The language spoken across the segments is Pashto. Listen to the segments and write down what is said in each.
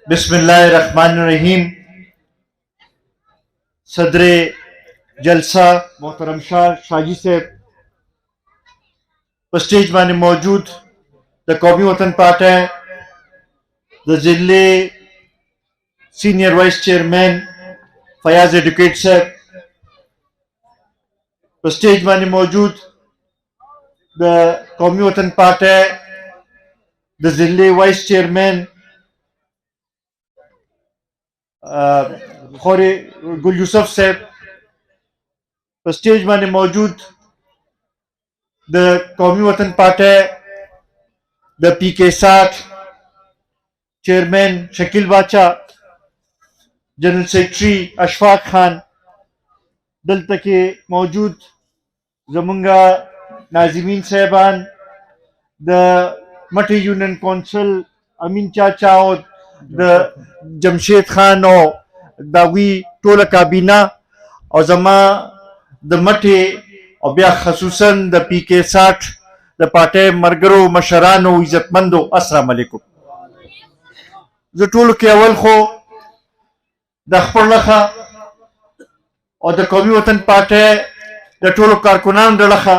बिस्मिल्लाहिर्रहमानिर्रहीम। सदर जलसा मोहतरम शाजी साहब पर स्टेज माने मौजूद द कौमी वतन पार्टी द जिले सीनियर वाइस चेयरमैन फयाज एडवोकेट साहब पर स्टेज माने मौजूद द कौमी वतन पार्टी द जिले वाइस चेयरमैन खोरे गुल यूसुफ साहब पर स्टेज माने मौजूद द कौमी वतन party the PK60 chairman Shakeel बाचा जनरल सेक्रेटरी अशफाक खान दलता के मौजूद जमुंगा नाजिमीन साहबान द मठी यूनियन कौंसिल अमीन चाचा और द जमशेद खान और दावी टोला काबीना और जमा द मठे और ब्या खसूसन द PK60 द पार्टी मरगरो मशरानो इज्जतमंदो अस्सलाम वालेकुम। जो टोल के अवल खो द खपरलखा और द कौमी वतन पार्टी द टोल कारकुनान दलखा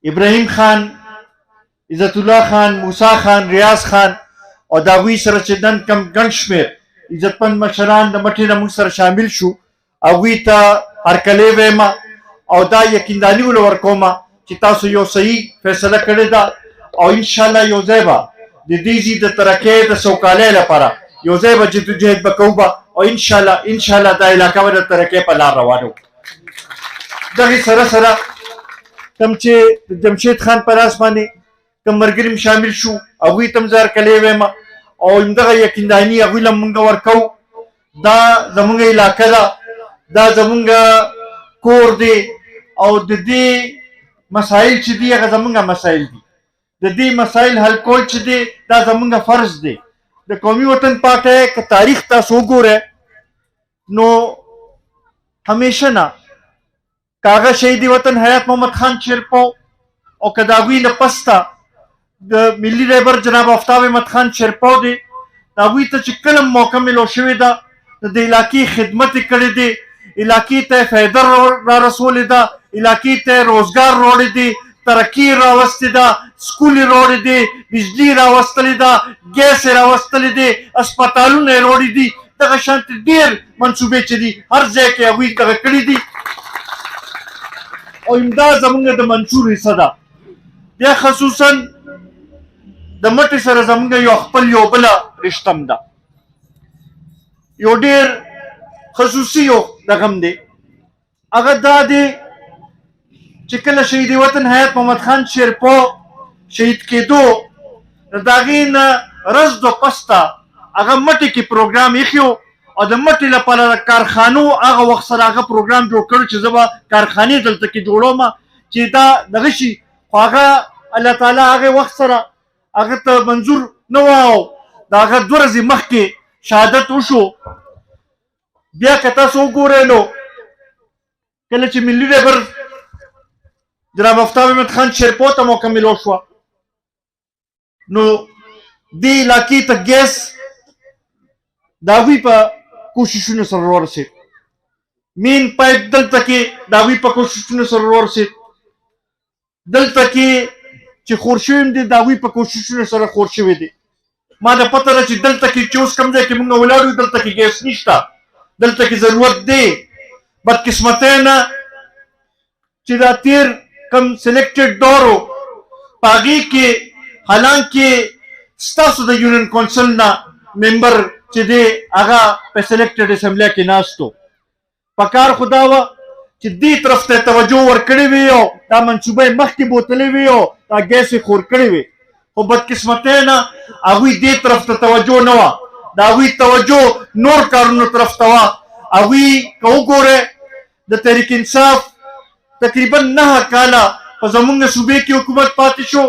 इब्राहिम खान इज्जतुल्लाह खान मूसा खान रियाज खान और दावी सरचदन कम गंशमेर इज्जतमंद मशरान द मठी न सर शामिल शु अवी ता हरकले वेमा और दा यकीनदानी उल वरकोमा कि तासु यो सही फैसला करे दा और इंशाल्लाह यो ज़ेबा दीजी द तरके द सोकाले लपरा यो ज़ेबा जितु जहद बकौबा और इंशाल्लाह दा इलाका व तरके पला रवानो दगी सरा तमचे जमशेद खान पर आसमानी कम मरगरिम शामिल शु अवी तमजार कले वेमा और इंदगा यकीनदानी अवी लमंगा वरकौ दा जमुंगा इलाका दा जमुंगा कोर दे और दे मसाइल चिदी अगर जमुंगा मसाइल दी दे मसाइल हल कोल चिदी दा जमुंगा फर्ज दे द कौमी वतन पार्टी का तारीख ता सोगोर है नो हमेशा ना कागा शहीद वतन हयात मोहम्मद खान शेरपो और कदावी न पस्ता द मिली रेबर जनाब आफ्ताब अहमद खान शेरपो दे दावी त चिकलम मौका मिलो शवेदा द इलाकी खिदमत करे दे इलाकी ते फैदर रा रसूल दा इलाकी ते रोजगार रोड दे तरक्की रावस्ते दा स्कूल रोड दे बिजली रावस्तली दा गैस रावस्तली दे अस्पतालों ने रोड दी तक शांति देर मंसूबे चली हर जगह के अवी तक कड़ी दी और इमदाद जमुंगा द मंसूर हिस्सा दा या खसूसन द मटी सर जमुंगा यो अखपल यो बला रिश्तम दा यो डेर खसूसी यो दगम दे अगर दा दे चिकल शहीद वतन हयात मोहम्मद खान शेरपो शहीद के दो दागिन रज दो पस्ता अगर मटी की प्रोग्राम इखियो और द मटी लपला कारखानो आगा वक्त सर आगा प्रोग्राम जो करो चीज़बा कारखाने दलता की जोड़ो मा चीता दगशी आगा अल्लाह ताला आगे वक्त सर आगे तो मंजूर नवाओ दागा दुरज़ी मख के शहादत उशो बिया कता सो गोरे लो कल ची मिली रेबर जनाब आफ्ताब अहमद खान शेरपो ता मौका मिलो शवा नो दी इलाकी तक गैस दावी पर कोशिशों ने सरवर से मेन पाइप दल तक दावी पर कोशिशों ने सरवर से दल तक ची खोरशेम दे दावी पर कोशिशों ने सर खोरशे दे मादा पता रची दल तक चोस कम दे कि मुंगा उलाडू दल तक गैस निश्ता दल तक जरूरत दे बदकिस्मतें ना चिदा तीर कम सिलेक्टेड दौरो पागी के हालांकि स्टाफ द यूनियन काउंसिल ना मेंबर चिदे आगा पे सिलेक्टेड असेंबली के नास्तो पकार खुदावा चिद्दी तरफ ते तवज्जो वर कड़ी हुई हो ता मंसूबे मख की बोतलें हुई हो ता गैस खोर कड़ी हुई हो बदकिस्मतें ना अवी दे तरफ ते तवज्जो नवा दावी तवज्जो नूर कारून तरफ तवा अवी कौ गोरे द तहरीक इंसाफ तकरीबन 9 काला जमुंगा सूबे की हुकूमत पातिशो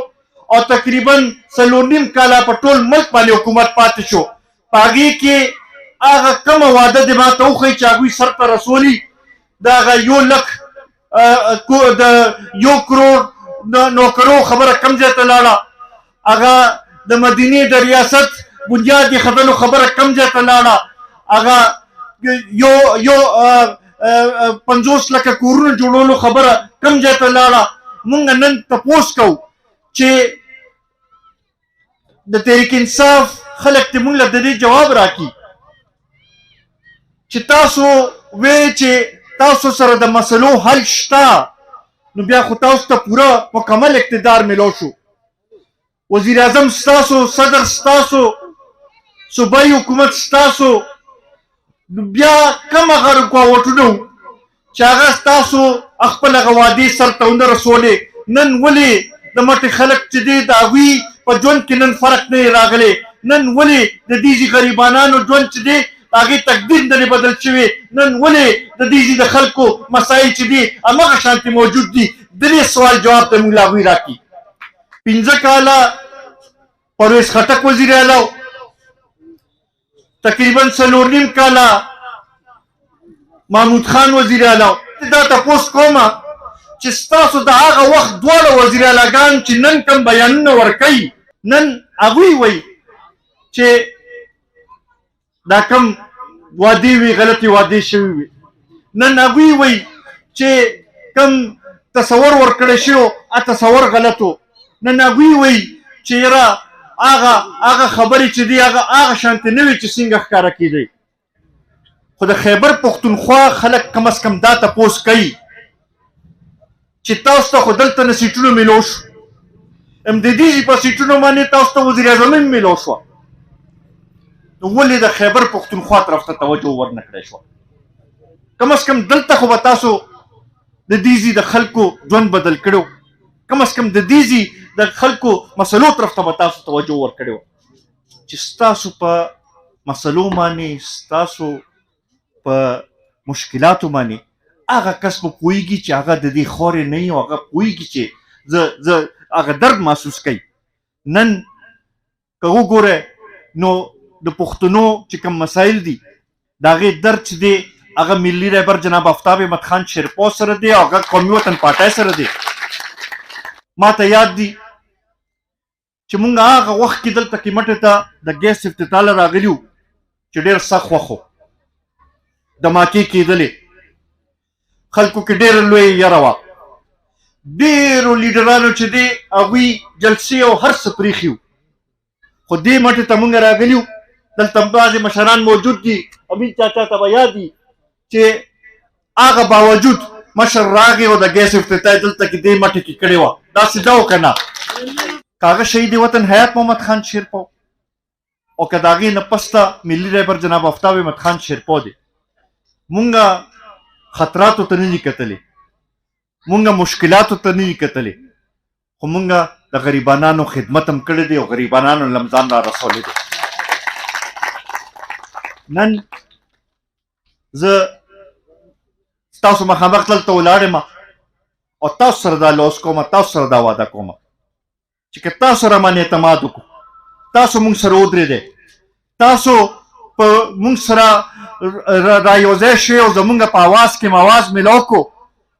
और तकरीबन सलोनिम काला पटोल मुल्क वाले हुकूमत पातिशो पागी के आगा कम वादा दिमाग तो खई चागवी सर पर रसूली दागा यो लख यो करोड़ नो करो खबर कम जाता लाला आगा د مدینې د ریاست بنیاد خبرو خبره کم ځای ته لاړه، هغه یو 50 لکه کورونه جوړولو خبره کم ځای ته لاړه. مونږ نن تپوس کوو چې د تحریک انصاف خلک دې مونږ له د دې جواب راکړي چې تاسو وایئ چې تاسو سره د مسلو حل شته، نو بیا خو تاسو ته پوره مکمل اقتدار ملو شو. وزیر اعظم ستاسو، صدر ستاسو، صوبایي حکومت ستاسو، نو بیا کوم هغه رکاوټونه چې هغه ستاسو خپل هغه وعدې سرته ونه رسولې، نن ولې د مټې خلک چې دی د هغوی په ژوند کې نن فرق نه راغلی؟ نن ولې د دې غریبانانو ژوند چې دی هغې تقدیر نه بدل شوی؟ نن ولې د دې د خلکو مسایل چې دي همغه شانتې موجود دي؟ د دې سوال جواب ته موږ له هغوی راکړي. 15 کاله پرویز خټک وزیر اعلی، تقریبا 4.5 کاله محمود خان وزیر اعلی. دا تپوس کومه چې ستاسو د هغه وخت دواړه وزیر اعلیګان چې نن کوم بیانونه ورکوي، نن هغوی وایي چې دا کوم وعدې وي غلطې وعدې شوي وي، نن هغوی وایي چې کوم تصور ورکړی شوی تصور غلط و، نن هغوی وایي چې یاره هغه خبرې چې دي هغه شانتې نه وي چې څنګه ښکاره کېدی. خو د خیبر پښتونخوا خلک کم از کم دا تپوس کوي چې تاسو ته خو دلته نه سیټونه میلو شو، امدادي په سیټونو باندې تاسو ته وزیر اعظم هم میلو شوه، نو ولې د خیبر پښتونخوا طرف ته توجه ورنه کړی شوه؟ کم از کم دلته خو به تاسو د دې د خلکو ژوند بدل کړو، کم از کم د دې د خلکو مسلو طرف ته به تاسو توجه ورکړی وه چې ستاسو په مسلو باندې، ستاسو په مشکلاتو باندې هغه کس به پوهېږي چې هغه د دې خورې نه وي، او هغه پوهېږي چې زه هغه درد محسوس کوي. نن که وګورئ نو د پښتنو چې کوم مسایل دي د هغې درد چې دی هغه ملي رهبر جناب آفتاب احمد خان شیرپو سره دی او هغه قومي وطن پارټۍ سره دی. ما ته یاد دي چې مونږ هغه وخت کې دلته کې مټې ته د ګیس افتتاح له راغلي وو چې ډېر سخت وخت و، دماکې کېدلې، خلکو کې ډېره لویه یره وه، ډېرو لیډرانو چې دی هغوی جلسې او هر څه پرېښي وو، خو دې مټې ته مونږ راغلي وو. دلته بعضې مشران موجود دي، امین چاچا ته به یاد وي چې هغه باوجود مشر راغی او د ګیس افتتاح دلته کې دې مټې کې کړې وه. داسې ده و که نه؟ که هغه شهید وطن حیات محمد خان شیرپو او که د هغې نه پسته ملي رهبر جناب آفتاب احمد خان شیرپو دی، مونږ خطراتو ته نه دي کتلې، مونږ مشکلاتو ته نه دي کتلې، خو مونږ د غریبانانو خدمت هم کړی دی او غریبانانو لمزان را رسولی دی. نن زه ستاسو مخامخ دلته ولاړ یم او تاسو سره دا لوس کوم، تاسو سره دا وعده کوم چې که تاسو را باندې اعتماد وکړو، تاسو مونږ سره ودرېدئ، تاسو په مونږ سره را یوځای شوئ او زمونږ په اواز کې اواز میلاو کړو،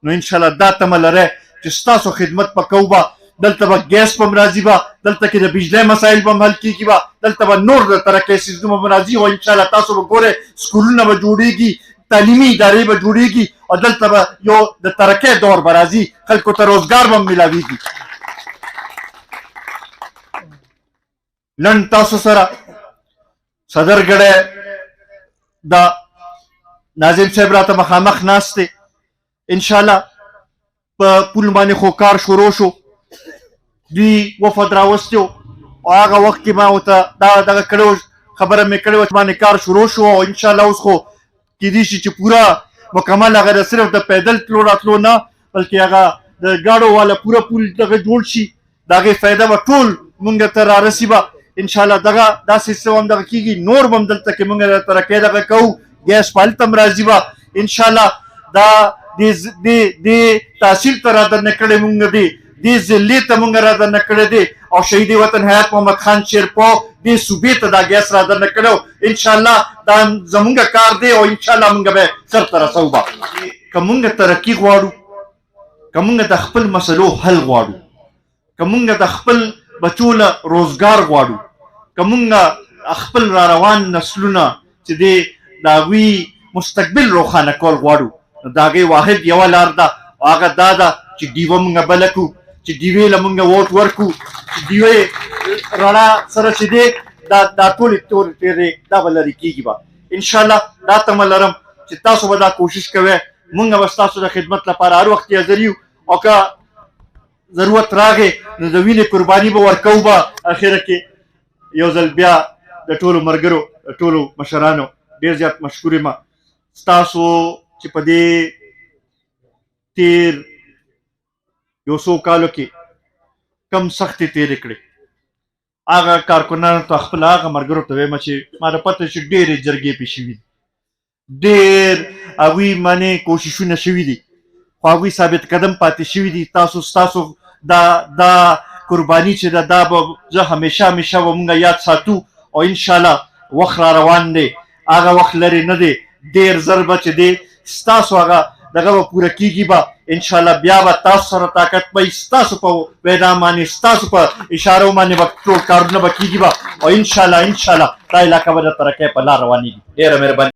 نو انشاءالله دا تمه لرئ چې ستاسو خدمت به کوو به. دلته به ګیس به هم راځي به، دلته کې د بجلۍ مسایل به هم حل کېږي به، دلته به نور د ترقۍ سیزونه به راځي او انشاءالله تاسو به ګورئ سکولونه به جوړېږي، تعلیمي ادارې به جوړېږي او دلته به یو د ترقۍ دور به راځي، خلکو ته روزګار به هم میلاویږي. نن تاسو سره صدرګړی د ناظم صاحب راته مخامخ ناست دی، انشاءالله په پول باندې خو کار شروع شو، دوی وفد راوستی و او هغه وخت کې ما ورته دغه کړی خبره مې کړې وه چې باندې کار شروع شو او انشاءالله اوس خو کېدای شي چې پوره مکمل هغه د صرف د پیدل تلو راتلو نه بلکې هغه د ګاډو والا پوره پول دغه جوړ شي، د هغې فایده به ټول مونږ ته رارسي به انشاءالله. دغه دا سیستم هم دغه کېږي، نور به هم دلته کې مونږ د ترقۍ دغه کوو، ګیس په هلته هم راځي به انشاءالله. دا دې تحصیل ته را دننه کړی مونږ دی، دې ضلعې ته مونږ را دننه کړی دی او شهید وطن حیات محمد خان شیرپو دې صوبې ته دا ګیس را دننه کړی انشاءالله. دا زمونږ کار دی او انشاءالله مونږ به سرته رسوو به. که مونږ ترقي غواړو، که مونږ د خپل مسلو حل غواړو، که مونږ د خپل بچو له روزګار غواړو، که مونږ خپل را روان نسلونه چې دی د هغوی مستقبل روښانه کول غواړو، نو د هغې واحد یوه لار ده او هغه دا ده چې ډیوه مونږ بله کړو، چې ډیوې له مونږ ووټ ورکړو، چې ډیوې رڼا سره چې دی دا ټولې تورې تیرې دا به لرې کېږي به انشاءالله. دا تمه لرم چې تاسو به دا کوشش کوئ، مونږ به ستاسو د خدمت لپاره هر وخت حاضر یو، او که ضرورت راغی نو د وینې قرباني به ورکوو به. اخره کې یو ځل بیا د ټولو ملګرو د ټولو مشرانو ډېر زیات مشکور یم. ستاسو چې په دې تیر یو څو کالو کې کم سختې تېرې کړې، هغه کارکنانو ته خپل هغه ملګرو ته وایم چې ما ته پته چې ډېرې جرګې پې شوي دي، ډېر هغوی باندې کوششونه شوي دي، خو هغوی ثابت قدم پاتې شوي دي. ستاسو دا قرباني چې ده دا به زه همیشه به مونږ یاد ساتو، او انشاءالله وخت را روان دی، هغه وخت لرې نه دی، ډېر ژر به چې دی ستاسو هغه دغه به پوره کېږي به انشاءالله. بیا به تاسو سره طاقت به ستاسو په وینا باندې ستاسو په اشارو باندې به ټول کارونه به کېږي به، او انشاءالله دا علاقه به د ترقۍ په لار روانېږي. ډېره مهرباني.